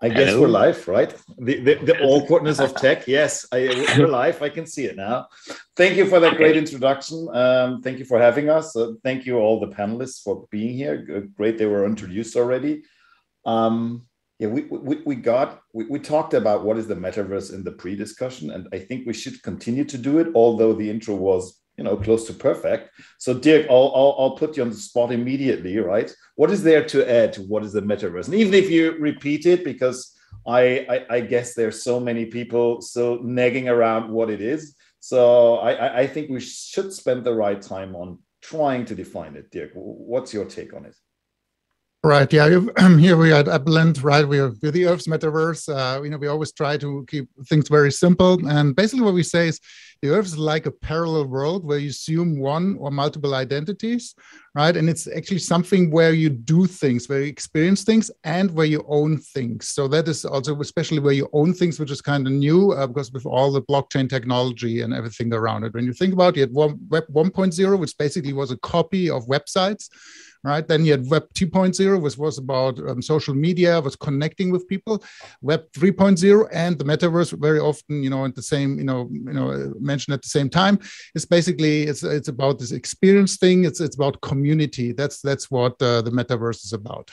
I guess we're Hello. live, right? The awkwardness of tech. Yes, we're live. I can see it now. Thank you for that great Okay. introduction. Thank you for having us. Thank you all the panelists for being here. Great, they were introduced already. Yeah, we talked about what is the metaverse in the pre-discussion, and I think we should continue to do it. Although the intro was, close to perfect. So, Dirk, I'll put you on the spot immediately, right? What is there to add to what is the metaverse? And even if you repeat it, because I guess there's so many people still nagging around what it is. So I think we should spend the right time on trying to define it. Dirk, what's your take on it? Right. Yeah. Here we are at Upland, right? We're the Earth's metaverse. We always try to keep things very simple. And basically what we say is the Earth is like a parallel world where you assume one or multiple identities, right? And it's actually something where you do things, where you experience things and where you own things. So that is also especially where you own things, which is kind of new because with all the blockchain technology and everything around it. When you think about it, Web 1.0, which basically was a copy of websites, right? Then you had Web 2.0, which was about social media, was connecting with people. Web 3.0 and the metaverse, very often, at the same, mentioned at the same time. It's basically it's about this experience thing. It's about community. That's what the metaverse is about.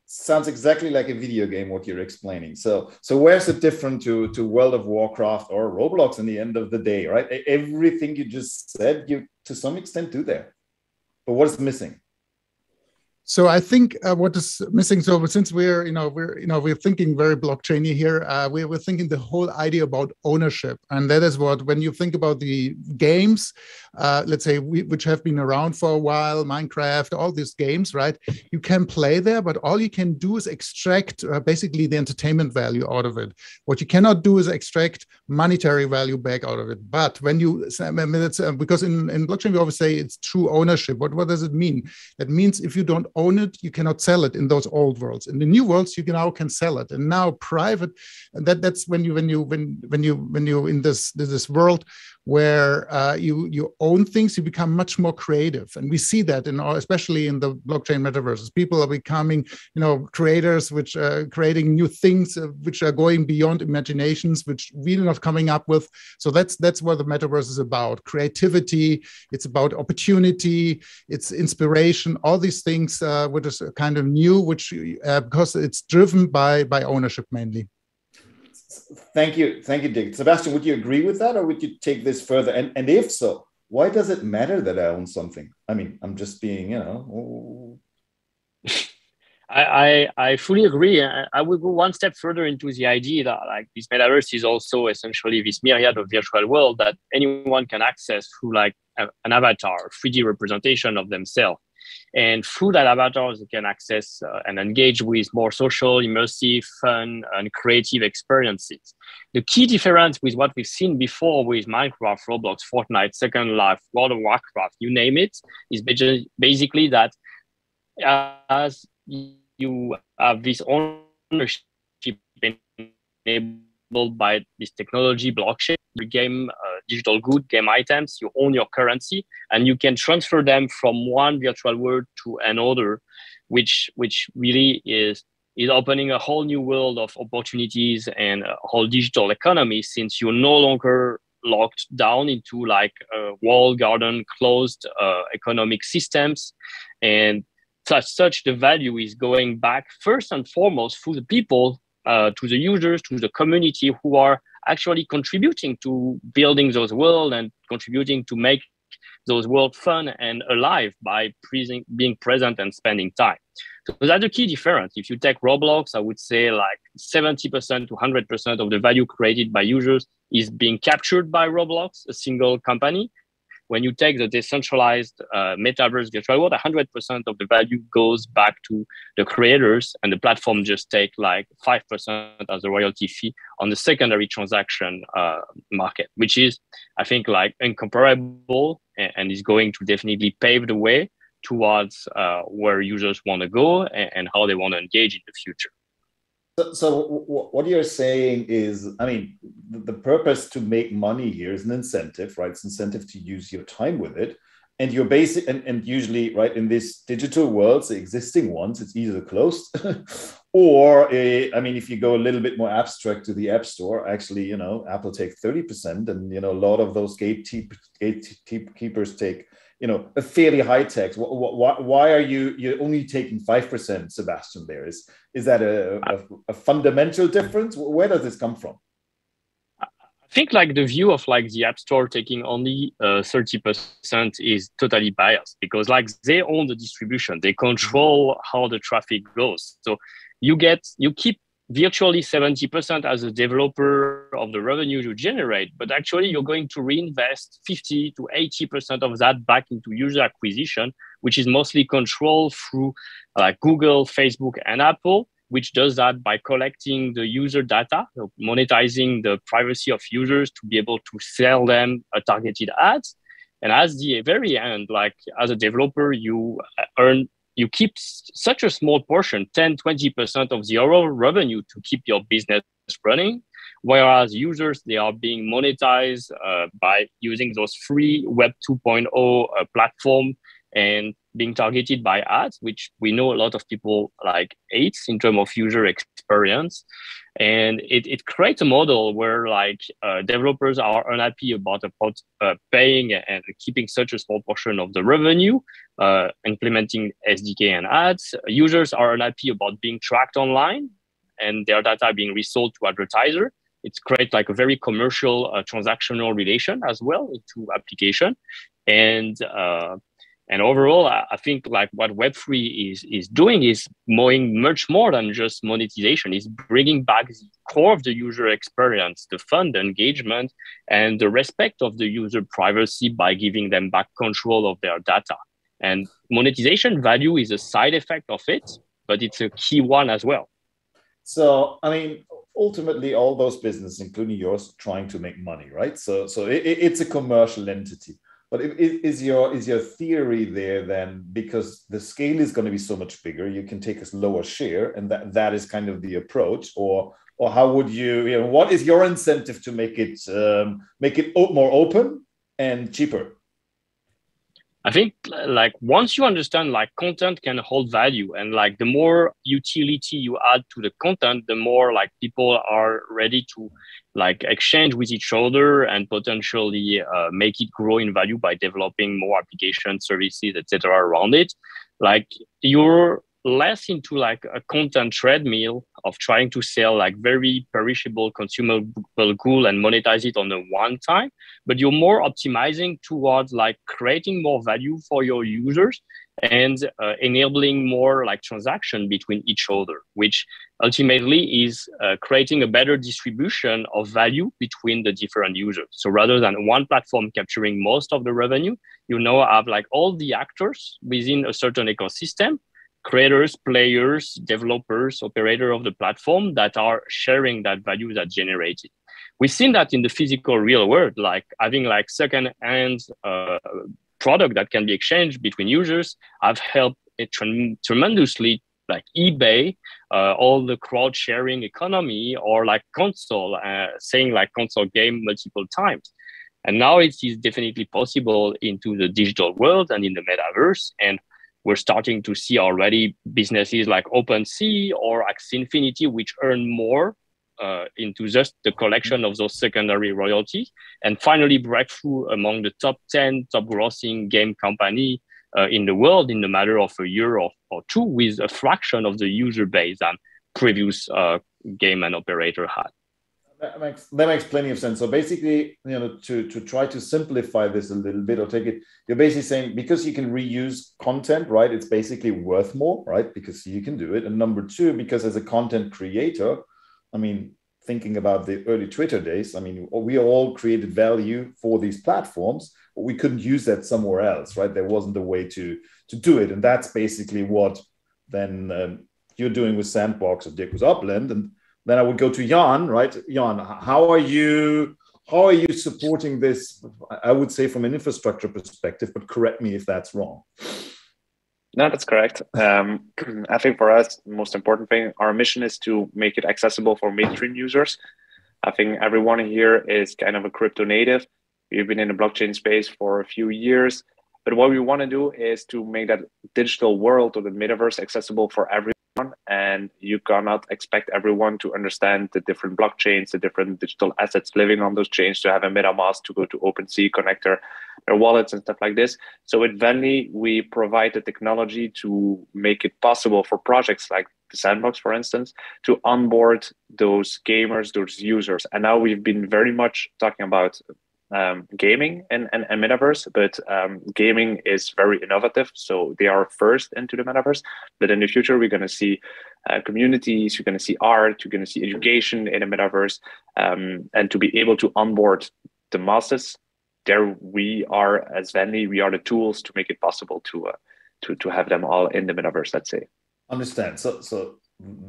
Sounds exactly like a video game, what you're explaining. So where's it different to World of Warcraft or Roblox in the end of the day, right? Everything you just said, you to some extent do there. But what is missing? So I think what is missing. So since we're thinking very blockchainy here, we're thinking the whole idea about ownership, and that is what when you think about the games, let's say which have been around for a while, Minecraft, all these games, right? You can play there, but all you can do is extract basically the entertainment value out of it. What you cannot do is extract monetary value back out of it. But when you, because in blockchain we always say it's true ownership. What does it mean? That means if you don't own it, you cannot sell it in those old worlds. In the new worlds, you now can sell it. And now private, that's when you in this world where you own things, you become much more creative. And we see that especially in the blockchain metaverses. People are becoming, creators, which are creating new things, which are going beyond imaginations, which we're not coming up with. So that's what the metaverse is about. Creativity, it's about opportunity, it's inspiration, all these things, which is kind of new, which because it's driven by ownership mainly. Thank you, Dick. Sebastian, would you agree with that, or would you take this further? And if so, why does it matter that I own something? I mean, I'm just being, I fully agree. I would go one step further into the idea that like this metaverse is also essentially this myriad of virtual world that anyone can access through like an avatar, 3D representation of themselves. And through that avatar, they can access and engage with more social, immersive, fun, and creative experiences. The key difference with what we've seen before with Minecraft, Roblox, Fortnite, Second Life, World of Warcraft, you name it, is basically that as you have this ownership enabled by this technology, blockchain, game, digital good, game items, you own your currency, and you can transfer them from one virtual world to another, which really is opening a whole new world of opportunities and a whole digital economy, since you're no longer locked down into like walled garden, closed economic systems. And such the value is going back first and foremost through the people, to the users, to the community who are actually contributing to building those worlds and contributing to make those worlds fun and alive by being present and spending time. So that's the key difference. If you take Roblox, I would say like 70% to 100% of the value created by users is being captured by Roblox, a single company. When you take the decentralized metaverse virtual world, 100% of the value goes back to the creators, and the platform just take like 5% as a royalty fee on the secondary transaction market, which is, I think, like incomparable and is going to definitely pave the way towards where users want to go and how they want to engage in the future. So what you're saying is, I mean, the purpose to make money here is an incentive, right? It's incentive to use your time with it. and you're basic and usually right in this digital world, the existing ones, it's either closed or I mean, if you go a little bit more abstract to the App Store, actually, you know, Apple takes 30%, and you know, a lot of those gatekeepers take, you know, a fairly high tax. Why are you're only taking 5%, Sebastian? There is that a fundamental difference? Where does this come from? I think like the view of like the App Store taking only 30% is totally biased, because like they own the distribution, they control how the traffic goes. So you keep virtually 70% as a developer of the revenue you generate, but actually you're going to reinvest 50 to 80% of that back into user acquisition, which is mostly controlled through Google, Facebook, and Apple, which does that by collecting the user data, monetizing the privacy of users to be able to sell them targeted ads. And at the very end, like as a developer, you keep such a small portion, 10, 20% of the overall revenue to keep your business running. Whereas users, they are being monetized by using those free Web 2.0 platform and being targeted by ads, which we know a lot of people like hate in terms of user experience. And it creates a model where like developers are unhappy about paying and keeping such a small portion of the revenue, implementing SDK and ads. Users are unhappy about being tracked online and their data being resold to advertiser. It creates like a very commercial transactional relation as well into application. And overall, I think like what Web3 is doing is much more than just monetization. It's bringing back the core of the user experience, the fun, the engagement, and the respect of the user privacy by giving them back control of their data. And monetization value is a side effect of it, but it's a key one as well. So, I mean, ultimately, all those businesses, including yours, trying to make money, right? So it's a commercial entity. But is your theory there then, because the scale is going to be so much bigger, you can take a lower share, and that is kind of the approach, or how would you know, what is your incentive to make it more open and cheaper? I think like once you understand like content can hold value, and like the more utility you add to the content, the more like people are ready to like exchange with each other and potentially make it grow in value by developing more application services, etc. around it. Like you're less into like a content treadmill of trying to sell like very perishable consumable good and monetize it on the one time, but you're more optimizing towards like creating more value for your users and enabling more like transaction between each other, which ultimately is creating a better distribution of value between the different users. So rather than one platform capturing most of the revenue, you now have like all the actors within a certain ecosystem, creators, players, developers, operator of the platform that are sharing that value that's generated. We've seen that in the physical real world, like having like second-hand product that can be exchanged between users have helped it tremendously, like eBay, all the crowd sharing economy, or like console, saying like console game multiple times. And now it is definitely possible into the digital world and in the metaverse. And we're starting to see already businesses like OpenSea or Xfinity, which earn more into just the collection of those secondary royalties, and finally break through among the top 10 top grossing game company in the world in the matter of a year or two, with a fraction of the user base than previous game and operator had. That makes plenty of sense. So basically, you know, to try to simplify this a little bit or take it, you're basically saying because you can reuse content, right? It's basically worth more, right? Because you can do it. And number two, because as a content creator, I mean, thinking about the early Twitter days, I mean, we all created value for these platforms, but we couldn't use that somewhere else, right? There wasn't a way to do it. And that's basically what then you're doing with Sandbox or Dirk with Upland. And then I would go to Jan, right? Jan, how are you supporting this? I would say from an infrastructure perspective, but correct me if that's wrong. No, that's correct. I think for us, the most important thing, our mission is to make it accessible for mainstream users. I think everyone here is kind of a crypto native. We've been in the blockchain space for a few years. But what we want to do is to make that digital world or the metaverse accessible for everyone. And you cannot expect everyone to understand the different blockchains, the different digital assets living on those chains, to have a MetaMask, to go to OpenSea, connect their wallets and stuff like this. So with Venly, we provide the technology to make it possible for projects like the Sandbox, for instance, to onboard those gamers, those users. And now we've been very much talking about gaming and metaverse, but gaming is very innovative, so they are first into the metaverse. But in the future, we're going to see communities, you're going to see art, you're going to see education in a metaverse, and to be able to onboard the masses, there we are as Venly, we are the tools to make it possible to have them all in the metaverse, let's say. Understand. So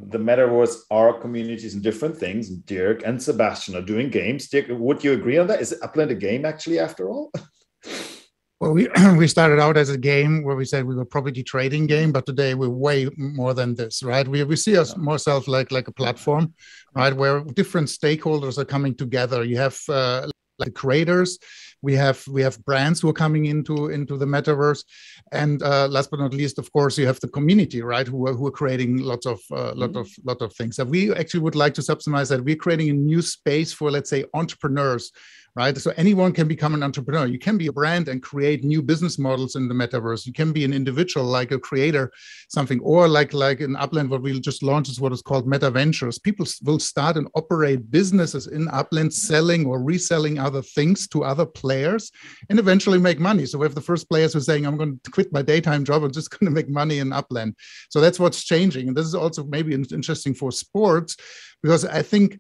the metaverse are communities and different things. Dirk and Sebastian are doing games. Dirk, would you agree on that? Is Upland a game actually after all? Well, we started out as a game where we said we were a property trading game, but today we're way more than this, right? We see us more self like a platform, right, where different stakeholders are coming together. You have like creators, we have brands who are coming into the metaverse, and last but not least, of course, you have the community, right, who are creating lots of things. And we actually would like to subsume that we're creating a new space for, let's say, entrepreneurs. Right. So anyone can become an entrepreneur. You can be a brand and create new business models in the metaverse. You can be an individual, like a creator, something, or like in Upland, what we just launched is what is called Meta Ventures. People will start and operate businesses in Upland, selling or reselling other things to other players, and eventually make money. So we have the first players who are saying, I'm going to quit my daytime job. I'm just going to make money in Upland. So that's what's changing. And this is also maybe interesting for sports, because I think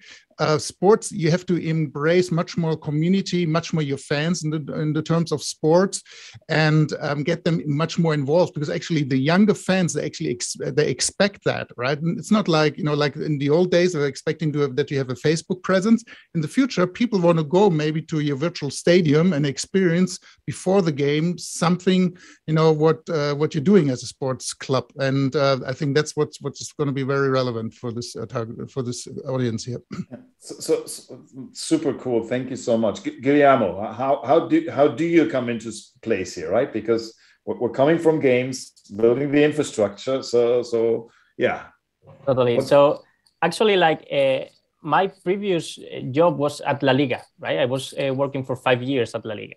sports, you have to embrace much more community, much more your fans in the terms of sports, and get them much more involved, because actually the younger fans, they actually they expect that, right? And it's not like, like in the old days, they're expecting that you have a Facebook presence. In the future, people want to go maybe to your virtual stadium and experience before the game something, what you're doing as a sports club. And I think that's what's going to be very relevant for this for this audience here. So super cool. Thank you so much, Guillermo. How do you come into place here, right? Because we're coming from games, building the infrastructure. So yeah. Totally. So actually, my previous job was at La Liga, right? I was working for 5 years at La Liga.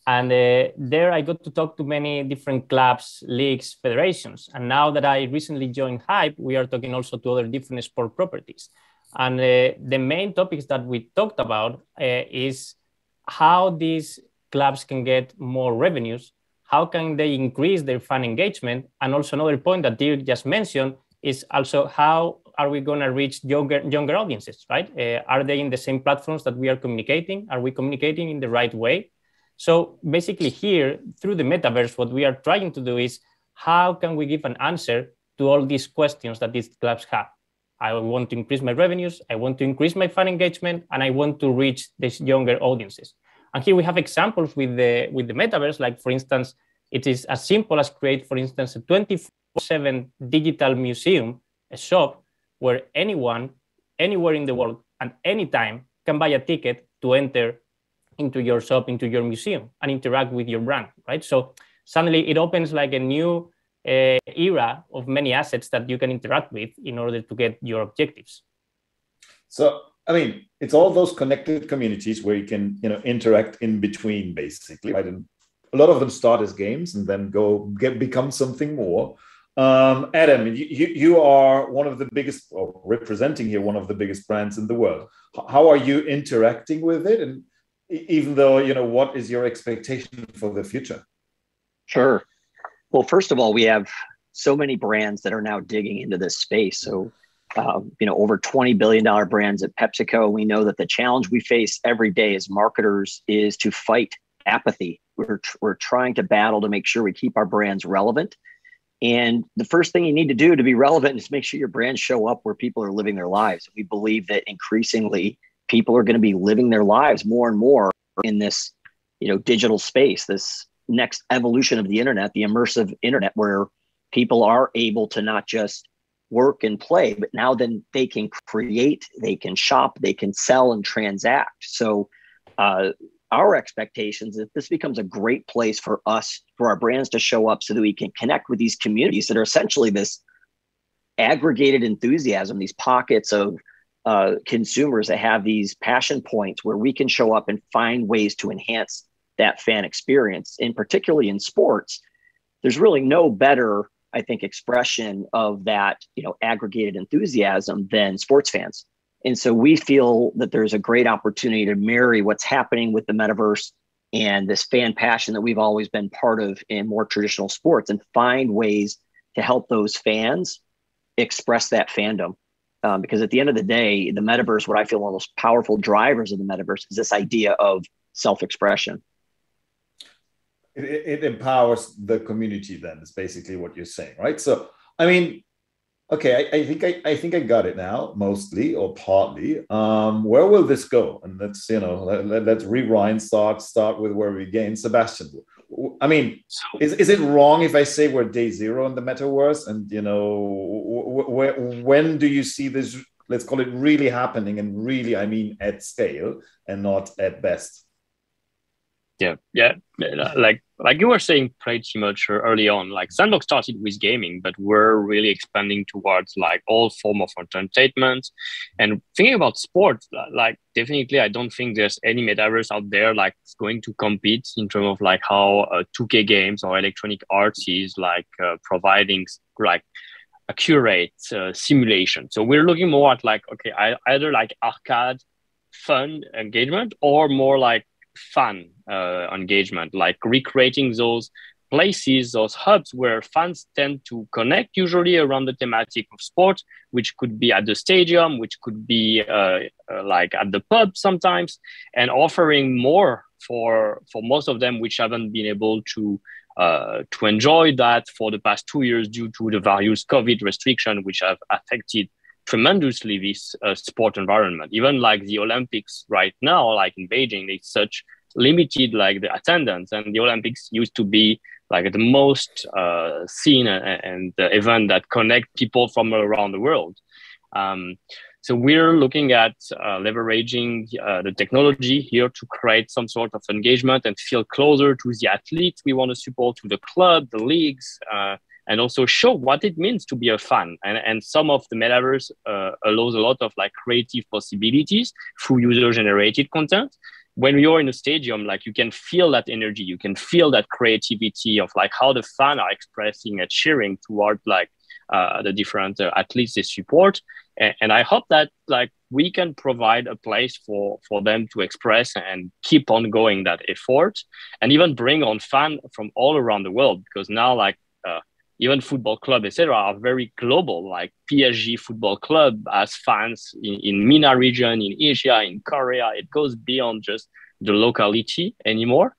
And there I got to talk to many different clubs, leagues, federations. And now that I recently joined Hype, we are talking also to other different sport properties. And the main topics that we talked about is how these clubs can get more revenues, how can they increase their fan engagement, and also another point that Dirk just mentioned is also how are we going to reach younger audiences, right? Are they in the same platforms that we are communicating? Are we communicating in the right way? So basically here, through the metaverse, what we are trying to do is how can we give an answer to all these questions that these clubs have? I want to increase my revenues, I want to increase my fan engagement, and I want to reach these younger audiences. And here we have examples with the metaverse, like for instance, it is as simple as create, for instance, a 24/7 digital museum, a shop where anyone, anywhere in the world, at any time can buy a ticket to enter into your shop, into your museum, and interact with your brand, right? So suddenly it opens like a new era of many assets that you can interact with in order to get your objectives. So, I mean, it's all those connected communities where you can, interact in between, basically, right? And a lot of them start as games and then become something more. Adam, you are one of the biggest, or representing here, one of the biggest brands in the world. How are you interacting with it? And even though, what is your expectation for the future? Sure. Well, first of all, we have so many brands that are now digging into this space. So, over $20 billion brands at PepsiCo. We know that the challenge we face every day as marketers is to fight apathy. We're trying to battle to make sure we keep our brands relevant. And the first thing you need to do to be relevant is make sure your brands show up where people are living their lives. We believe that increasingly people are going to be living their lives more and more in this, digital space, this next evolution of the internet, the immersive internet, where people are able to not just work and play, but now then they can create, they can shop, they can sell and transact. So our expectations that this becomes a great place for us, for our brands to show up so that we can connect with these communities that are essentially this aggregated enthusiasm, these pockets of consumers that have these passion points where we can show up and find ways to enhance that fan experience. And particularly in sports, there's really no better, I think, expression of that, aggregated enthusiasm than sports fans. And so we feel that there's a great opportunity to marry what's happening with the metaverse and this fan passion that we've always been part of in more traditional sports, and find ways to help those fans express that fandom. Because at the end of the day, the metaverse, what I feel one of the most powerful drivers of the metaverse is this idea of self-expression. It empowers the community, then, is basically what you're saying, right? So, I mean, okay, I think I got it now, mostly or partly. Where will this go? And let's let's rewind, start with where we began. Sebastian, I mean, is it wrong if I say we're day zero in the metaverse? And when do you see this? Let's call it really happening, and really, I mean, at scale and not at best. Yeah. Like you were saying pretty much early on, like Sandbox started with gaming, but we're really expanding towards like all form of entertainment. And thinking about sports, like definitely, I don't think there's any metaverse out there like it's going to compete in terms of like how 2K games or Electronic Arts is like providing like accurate simulation. So we're looking more at like, okay, either like arcade fun engagement or more like fan engagement, like recreating those places, those hubs where fans tend to connect, usually around the thematic of sport, which could be at the stadium, which could be like at the pub sometimes, and offering more for most of them which haven't been able to enjoy that for the past 2 years due to the various COVID restrictions which have affected tremendously this sport environment. Even like the Olympics right now, like in Beijing, it's such limited like the attendance, and the Olympics used to be like the most seen and the event that connect people from around the world. So we're looking at leveraging the technology here to create some sort of engagement and feel closer to the athletes we want to support, to the club, the leagues, and also show what it means to be a fan. And some of the metaverse allows a lot of like creative possibilities through user-generated content. When you're in a stadium, like you can feel that energy, you can feel that creativity of like how the fans are expressing and cheering toward like the different athletes they support. And I hope that like we can provide a place for them to express and keep on going that effort, and even bring on fans from all around the world, because now like even football club, etc., are very global. Like PSG football club has fans in MENA region, in Asia, in Korea. It goes beyond just the locality anymore.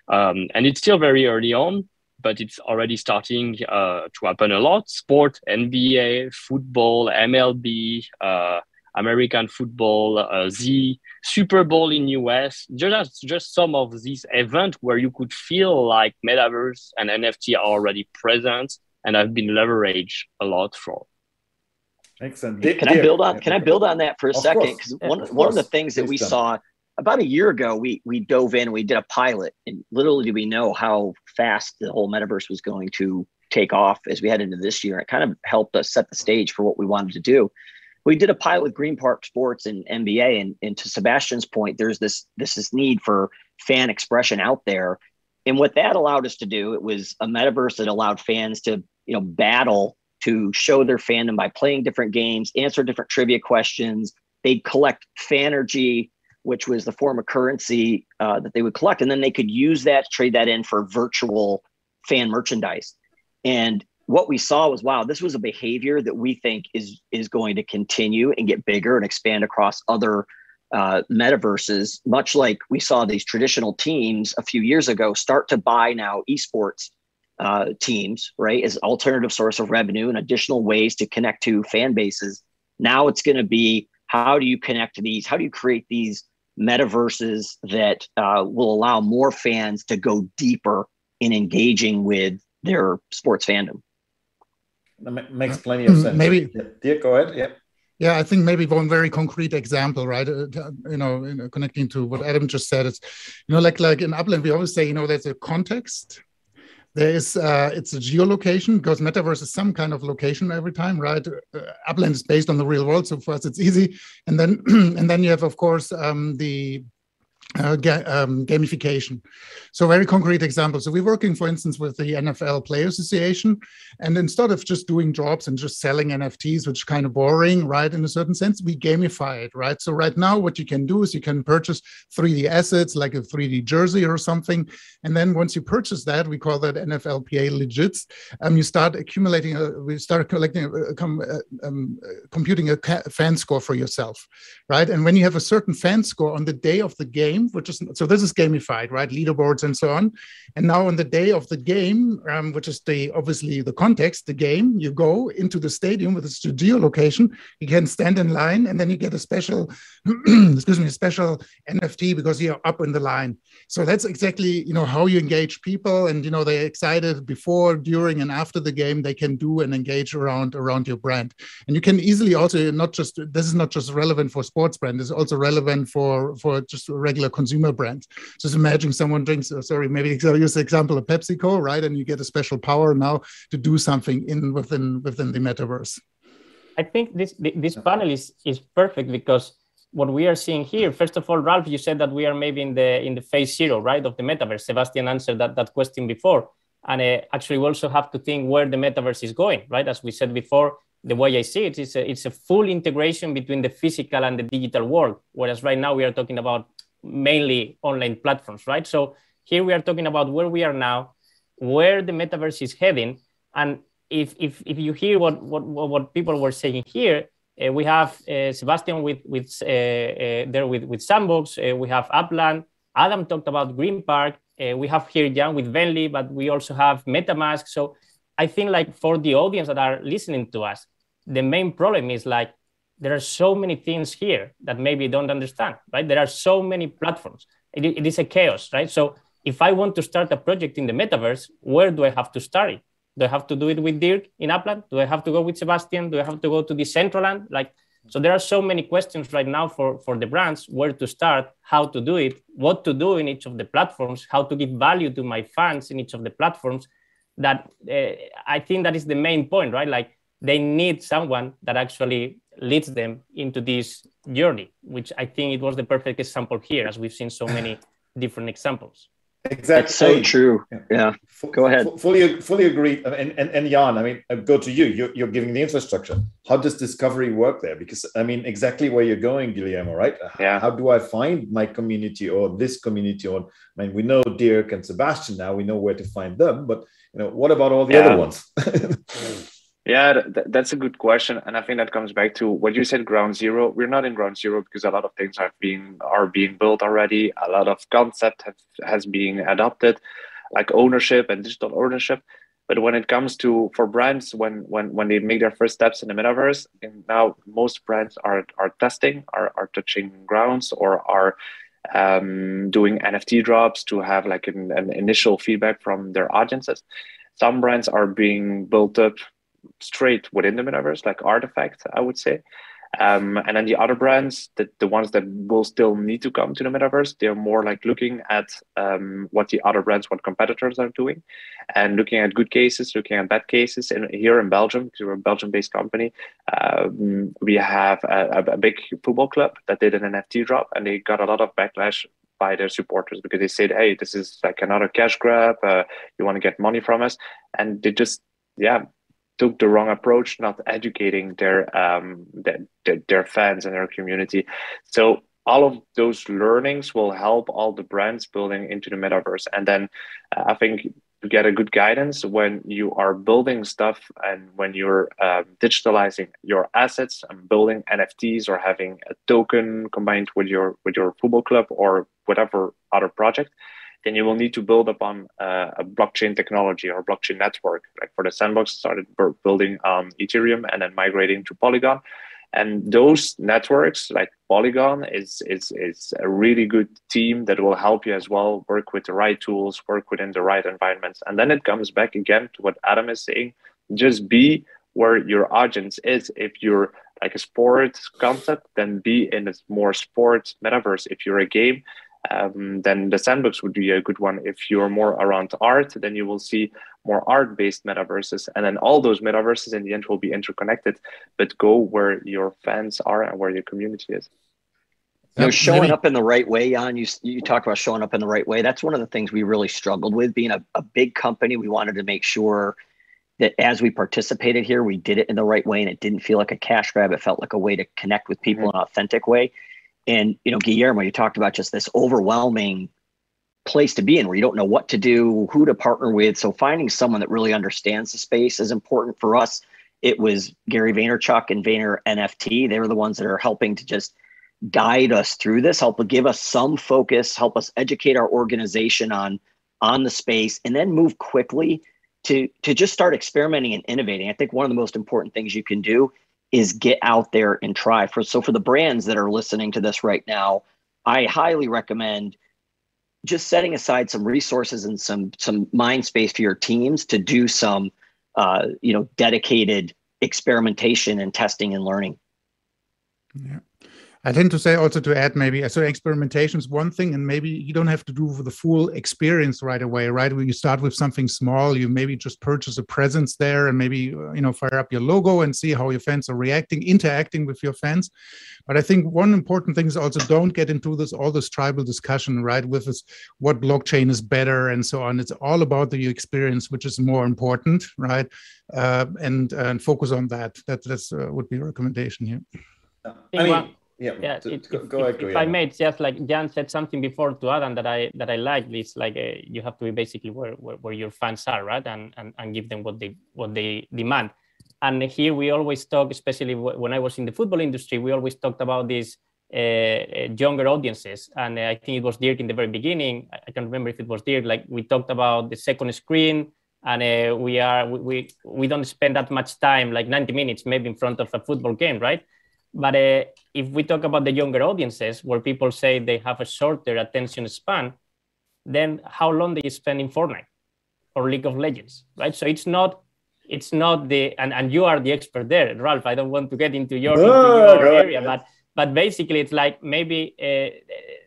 And it's still very early on, but it's already starting to happen a lot. Sport, NBA, football, MLB, American football, the Super Bowl in US, just some of these events where you could feel like metaverse and NFT are already present and have been leveraged a lot for. Excellent. Can I build on that for a second? Because one of the things that we saw about a year ago, we dove in, we did a pilot, and little did we know how fast the whole metaverse was going to take off as we head into this year. It kind of helped us set the stage for what we wanted to do. We did a pilot with Green Park Sports and NBA, and to Sebastian's point, there's this need for fan expression out there. And what that allowed us to do, it was a metaverse that allowed fans to, battle to show their fandom by playing different games, answer different trivia questions. They'd collect Fanergy, which was the form of currency that they would collect. And then they could use that, trade that in for virtual fan merchandise. And what we saw was, wow, this was a behavior that we think is going to continue and get bigger and expand across other metaverses, much like we saw these traditional teams a few years ago start to buy now esports teams, right, as alternative source of revenue and additional ways to connect to fan bases. Now it's going to be, how do you connect to these? How do you create these metaverses that will allow more fans to go deeper in engaging with their sports fandom? That makes plenty of sense. Maybe, yeah, go ahead. Yeah. Yeah, I think maybe one very concrete example, right? Connecting to what Adam just said, it's, like in Upland, we always say, there's a context. There is, it's a geolocation, because Metaverse is some kind of location every time, right? Upland is based on the real world, so for us it's easy. And then, and then you have, of course, the gamification. So very concrete examples. So we're working, for instance, with the NFL Player Association, and instead of just doing drops and just selling NFTs, which is kind of boring, right, in a certain sense, we gamify it, right? So right now what you can do is you can purchase 3D assets, like a 3D jersey or something, and then once you purchase that, we call that NFLPA legits, you start accumulating, we start collecting, computing a fan score for yourself, right? And when you have a certain fan score on the day of the game, which is, so this is gamified, right? Leaderboards and so on. And now on the day of the game, which is obviously the context, the game, you go into the stadium with its geolocation, you can stand in line, and then you get a special, excuse me, a special NFT because you're up in the line. So that's exactly, how you engage people, and, they're excited before, during, and after the game, they can do and engage around your brand. And you can easily also, this is not just relevant for sports brand, it's also relevant for just regular consumer brands. Just imagine someone drinks, maybe use the example of PepsiCo, right? And you get a special power now to do something within the metaverse. I think this panel is perfect, because what we are seeing here, first of all, Ralph, you said that we are maybe in the phase 0, right, of the metaverse. Sebastian answered that question before. And actually, we also have to think where the metaverse is going, right? As we said before, the way I see it, it's a full integration between the physical and the digital world. Whereas right now we are talking about mainly online platforms, right? So here we are talking about where we are now, where the metaverse is heading. And if you hear what people were saying here, we have Sebastian with Sandbox, we have Upland, Adam talked about Green Park, we have here Jan with Venly, but we also have MetaMask. So I think, like, for the audience that are listening to us, the main problem is, like, there are so many things here that maybe don't understand, right? There are so many platforms. It is a chaos, right? So if I want to start a project in the metaverse, where do I have to start it? Do I have to do it with Dirk in Upland? Do I have to go with Sebastian? Do I have to go to Decentraland? So there are so many questions right now for the brands, where to start, how to do it, what to do in each of the platforms, how to give value to my fans in each of the platforms, that I think that is the main point, right? Like, they need someone that actually leads them into this journey, which I think it was the perfect example here, as we've seen so many different examples. Exactly. That's so true. Yeah. Go ahead. Fully agree. And Jan, I mean, go to you. You're giving the infrastructure. How does discovery work there? Because, I mean, exactly where you're going, Guillermo, right? Yeah. How do I find my community or this community? Or, I mean, we know Dirk and Sebastian now. We know where to find them. But, what about all the other ones? Yeah, that's a good question, and I think that comes back to what you said. Ground zero. We're not in ground zero because a lot of things are being built already. A lot of concept has been adopted, like ownership and digital ownership. But when it comes to for brands, when they make their first steps in the metaverse, and now most brands are testing, are touching grounds, or are doing NFT drops to have like an initial feedback from their audiences. Some brands are being built up straight within the metaverse, like Artifact, I would say. And then the other brands, the ones that will still need to come to the metaverse, they're more like looking at what the other brands, what competitors are doing, and looking at good cases, looking at bad cases. And here in Belgium, because we're a Belgium-based company, we have a big football club that did an NFT drop, and they got a lot of backlash by their supporters because they said, "Hey, this is like another cash grab. You want to get money from us?" And they just, took the wrong approach, not educating their fans and their community. So all of those learnings will help all the brands building into the metaverse. And then I think to get a good guidance when you are building stuff and when you're digitalizing your assets and building NFTs or having a token combined with your football club or whatever other project, then you will need to build upon a blockchain technology or a blockchain network. Like for the Sandbox, started building on Ethereum and then migrating to Polygon. And those networks, like Polygon, is a really good team that will help you as well, work with the right tools, work within the right environments. And then it comes back again to what Adam is saying, just be where your audience is. If you're like a sports concept, then be in a more sports metaverse. If you're a game, then the Sandbox would be a good one. If you're more around art, then you will see more art-based metaverses. And then all those metaverses in the end will be interconnected, but go where your fans are and where your community is. You know, showing up in the right way, Jan, you talk about showing up in the right way. That's one of the things we really struggled with. Being a big company, we wanted to make sure that as we participated here, we did it in the right way and it didn't feel like a cash grab. It felt like a way to connect with people in an authentic way. And, you know, Guillermo, you talked about just this overwhelming place to be in where you don't know what to do, who to partner with. So finding someone that really understands the space is important for us. It was Gary Vaynerchuk and Vayner NFT. They were the ones that are helping to just guide us through this, help give us some focus, help us educate our organization on the space, and then move quickly to just start experimenting and innovating. I think one of the most important things you can do is get out there and try. So for the brands that are listening to this right now, I highly recommend just setting aside some resources and some mind space for your teams to do some dedicated experimentation and testing and learning. Yeah. I tend to say also to add maybe, so experimentation is one thing, and maybe you don't have to do the full experience right away, right? When you start with something small, you maybe just purchase a presence there and maybe, fire up your logo and see how your fans are reacting, interacting with your fans. But I think one important thing is also don't get into all this tribal discussion, right? With this, what blockchain is better and so on. It's all about the experience, which is more important, right? And focus on that. That's would be a recommendation here. If I may, just like Jan said something before to Adam that I like, it's like you have to be basically where your fans are, right, and give them what they demand. And here we always talk, especially when I was in the football industry, we always talked about these younger audiences. And I think it was Dirk in the very beginning. I can't remember if it was Dirk. Like we talked about the second screen, and we don't spend that much time, like 90 minutes maybe in front of a football game, right? But if we talk about the younger audiences, where people say they have a shorter attention span, then how long do you spend in Fortnite or League of Legends, right? So it's not the, and you are the expert there, Ralph. I don't want to get into your area, but basically it's like maybe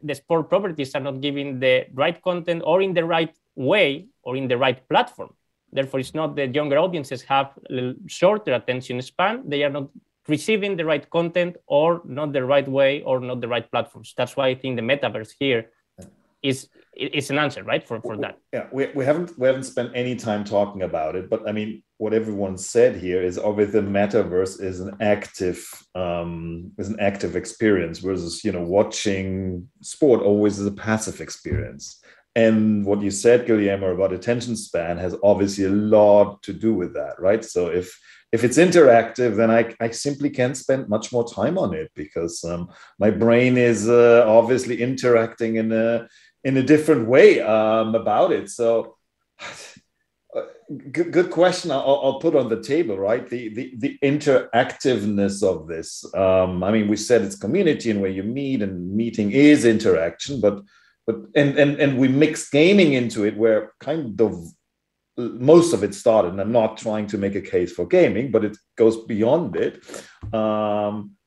the sport properties are not giving the right content or in the right way or in the right platform. Therefore, it's not that younger audiences have shorter attention span. They are not receiving the right content or not the right way or not the right platforms. That's why I think the metaverse here is an answer, right, for that. Yeah, we haven't spent any time talking about it, but I mean, what everyone said here is obviously the metaverse is an active experience, versus watching sport always is a passive experience. And what you said, Guillermo, about attention span has obviously a lot to do with that, right? So if it's interactive, then I simply can't spend much more time on it because my brain is obviously interacting in a different way about it. So good question. I'll put on the table, right? The interactiveness of this. I mean, we said it's community and where you meet, and meeting is interaction, but we mixed gaming into it, where kind of most of it started, and I'm not trying to make a case for gaming, but it goes beyond it,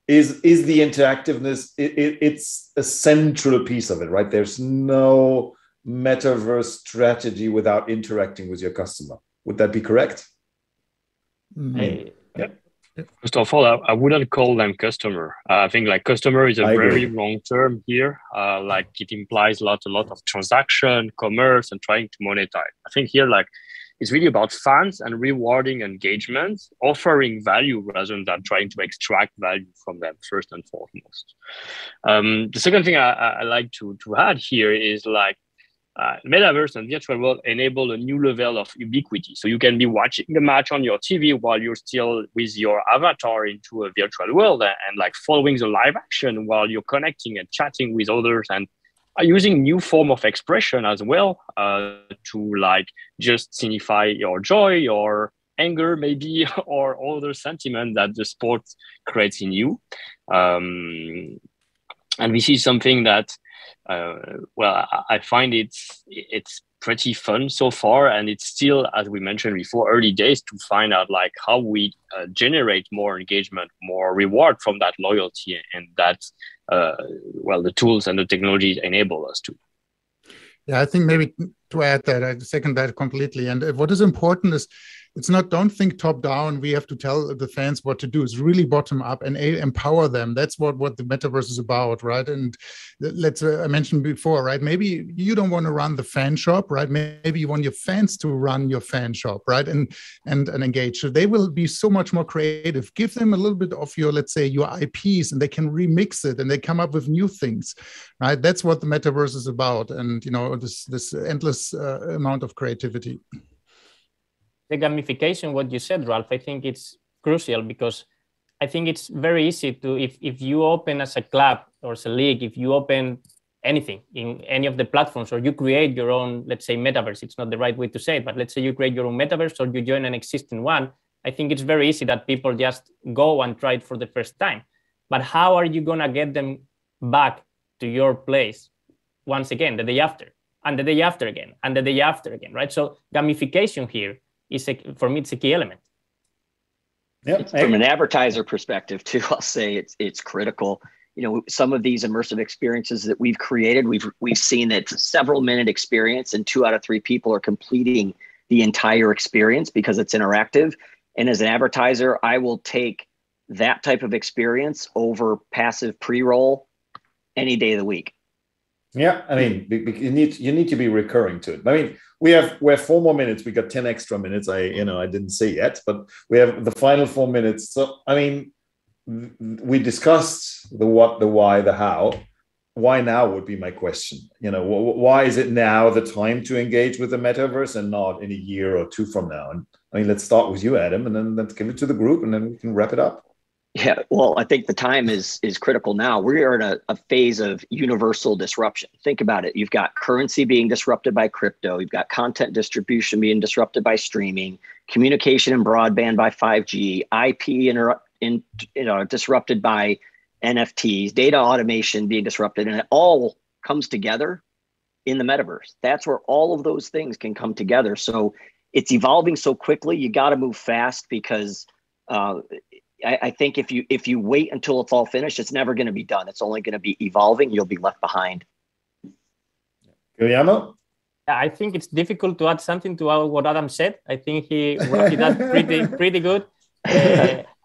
is the interactiveness. It's a central piece of it, right? There's no metaverse strategy without interacting with your customer. Would that be correct? First of all, I wouldn't call them customer. I think like customer is a very wrong term here. Like it implies a lot of transaction, commerce, and trying to monetize. I think here, like, it's really about fans and rewarding engagement, offering value rather than trying to extract value from them first and foremost. The second thing I like to add here is like metaverse and virtual world enable a new level of ubiquity. So you can be watching the match on your TV while you're still with your avatar into a virtual world and like following the live action while you're connecting and chatting with others, and using new form of expression as well to like just signify your joy or anger maybe or other sentiment that the sport creates in you. And this is something that I find it's pretty fun so far, and it's still, as we mentioned before, early days to find out like how we generate more engagement, more reward from that loyalty, and that well, the tools and the technologies enable us to. Yeah, I think maybe to add that, I second that completely. And what is important is it's not, don't think top down, we have to tell the fans what to do. It's really bottom up and empower them. That's what the metaverse is about, right? And let's, I mentioned before, right? Maybe you don't want to run the fan shop, right? Maybe you want your fans to run your fan shop, right? And engage. So they will be so much more creative. Give them a little bit of your, let's say, your IPs, and they can remix it and they come up with new things, right? That's what the metaverse is about. And, you know, this endless amount of creativity. The gamification, what you said, Ralph, I think it's crucial, because I think it's very easy to, if you open as a club or as a league, if you open anything in any of the platforms, or you create your own, let's say, metaverse, it's not the right way to say it, but let's say you create your own metaverse or you join an existing one, I think it's very easy that people just go and try it for the first time. But how are you going to get them back to your place once again, the day after, and the day after again, and the day after again, right? So gamification here is, for me, it's a key element. Yep. From an advertiser perspective too, I'll say it's critical. You know, some of these immersive experiences that we've created, we've seen that it's a several minute experience and 2 out of 3 people are completing the entire experience because it's interactive. And as an advertiser, I will take that type of experience over passive pre-roll any day of the week. Yeah, I mean, you need to be recurring to it. I mean, we have 4 more minutes. We got 10 extra minutes. I didn't say yet, but we have the final 4 minutes. So, I mean, we discussed the what, the why, the how. Why now would be my question. You know, why is it now the time to engage with the metaverse and not in a year or 2 from now? And I mean, let's start with you, Adam, and then let's give it to the group, and then we can wrap it up. Yeah, well, I think the time is critical now. We are in a phase of universal disruption. Think about it. You've got currency being disrupted by crypto. You've got content distribution being disrupted by streaming, communication and broadband by 5G, IP disrupted by NFTs, data automation being disrupted, and it all comes together in the metaverse. That's where all of those things can come together. So it's evolving so quickly. You got to move fast, because I think if you wait until it's all finished, it's never going to be done. It's only going to be evolving. You'll be left behind. Guillermo? I think it's difficult to add something to what Adam said. I think he wrapped it up pretty good.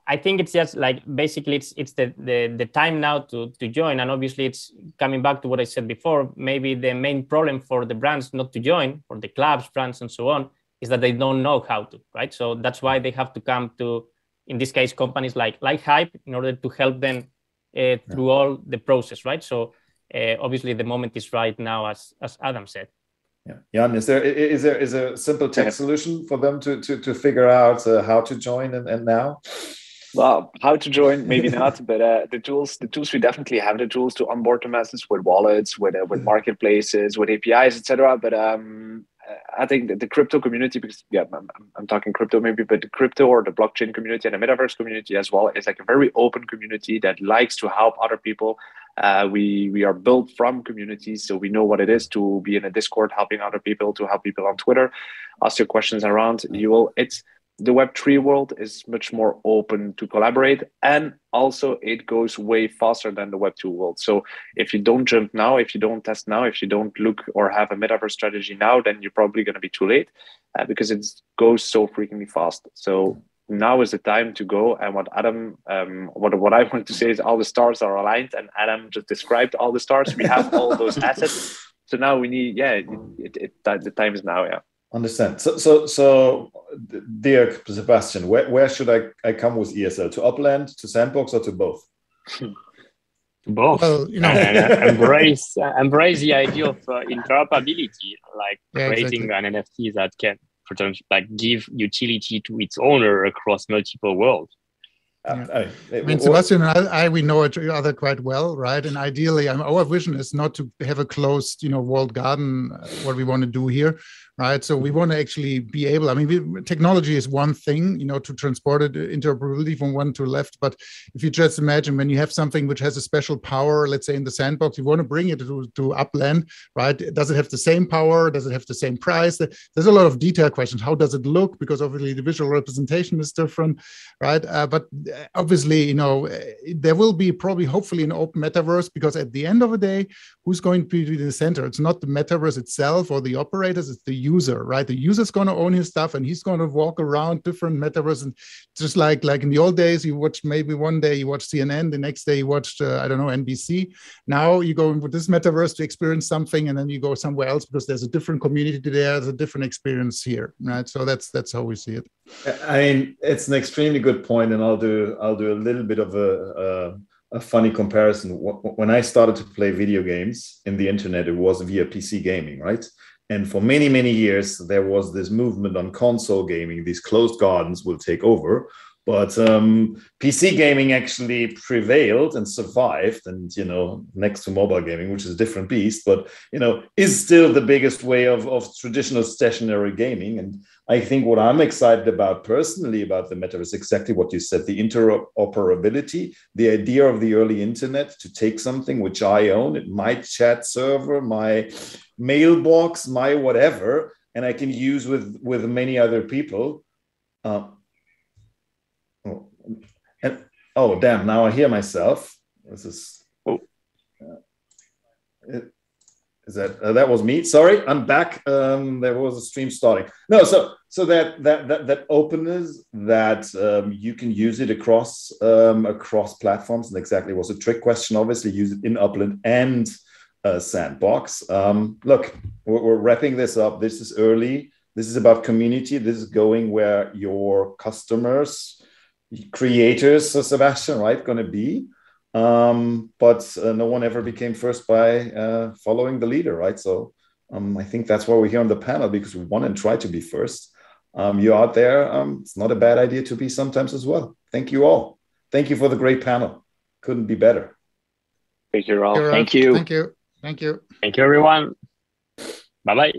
I think it's just like, basically it's the time now to join. And obviously it's coming back to what I said before. Maybe the main problem for the brands not to join, for the clubs, brands, and so on, is that they don't know how to, right? So that's why they have to come to, in this case, companies like Hype, in order to help them through all the process, right? So obviously the moment is right now, as Adam said. Yeah, Jan, is there a simple tech solution for them to figure out how to join and now? Well, how to join, maybe not, but the tools we definitely have the tools to onboard the masses with wallets, with marketplaces, with APIs, etc. But I think that the crypto community, because I'm talking crypto maybe, but the crypto or the blockchain community and the metaverse community as well is like a very open community that likes to help other people. We are built from communities, so we know what it is to be in a Discord helping other people, to help people on Twitter, ask your questions around. The Web3 world is much more open to collaborate, and also it goes way faster than the Web2 world. So if you don't jump now, if you don't test now, if you don't look or have a metaverse strategy now, then you're probably going to be too late, because it goes so freakingly fast. So now is the time to go. And what Adam, what I wanted to say is all the stars are aligned, and Adam just described all the stars. We have all those assets. So now we need, the time is now, Understand. So dear Sebastian, where should I come with ESL? To Upland, to Sandbox, or to both? Both. Well, embrace the idea of interoperability, like creating exactly. an NFT that can potentially give utility to its owner across multiple worlds. I mean, Sebastian and we know each other quite well, right? And ideally, our vision is not to have a closed, walled garden, what we want to do here, right? So we want to actually be able, technology is one thing, to transport it interoperability from one to left. But if you just imagine when you have something which has a special power, let's say in the sandbox, you want to bring it to Upland, right? Does it have the same power? Does it have the same price? There's a lot of detail questions. How does it look? Because obviously the visual representation is different, right? But obviously, there will be probably, hopefully, an open metaverse, because at the end of the day, who's going to be the center? It's not the metaverse itself or the operators, it's the user, right? The user's going to own his stuff and he's going to walk around different metaverses. And just like in the old days, you watched, maybe one day you watched CNN, the next day you watched, NBC. Now you go with this metaverse to experience something, and then you go somewhere else because there's a different community there, there's a different experience here, right? So that's how we see it. I mean, it's an extremely good point, and I'll do a little bit of a funny comparison. When I started to play video games in the internet, it was via PC gaming, right? And for many, many years, there was this movement on console gaming. These closed gardens will take over. But PC gaming actually prevailed and survived, and next to mobile gaming, which is a different beast, but is still the biggest way of traditional stationary gaming. And I think what I'm excited about personally about the metaverse, exactly what you said, the interoperability, the idea of the early internet to take something which I own, my chat server, my mailbox, my whatever, and I can use with many other people. Oh, damn, now I hear myself. This is, is that was me? Sorry, I'm back. There was a stream starting. No, so that openness, that you can use it across platforms, and exactly was a trick question. Obviously, use it in Upland and Sandbox. Look, we're wrapping this up. This is early. This is about community. This is going where your customers, creators, Sebastian, right, going to be. But no one ever became first by following the leader, right? So I think that's why we're here on the panel, because we want to try to be first. You out there, it's not a bad idea to be sometimes as well. Thank you all. Thank you for the great panel. Couldn't be better. Thank you all. Thank you. Thank you. Thank you. Thank you, everyone. Bye-bye.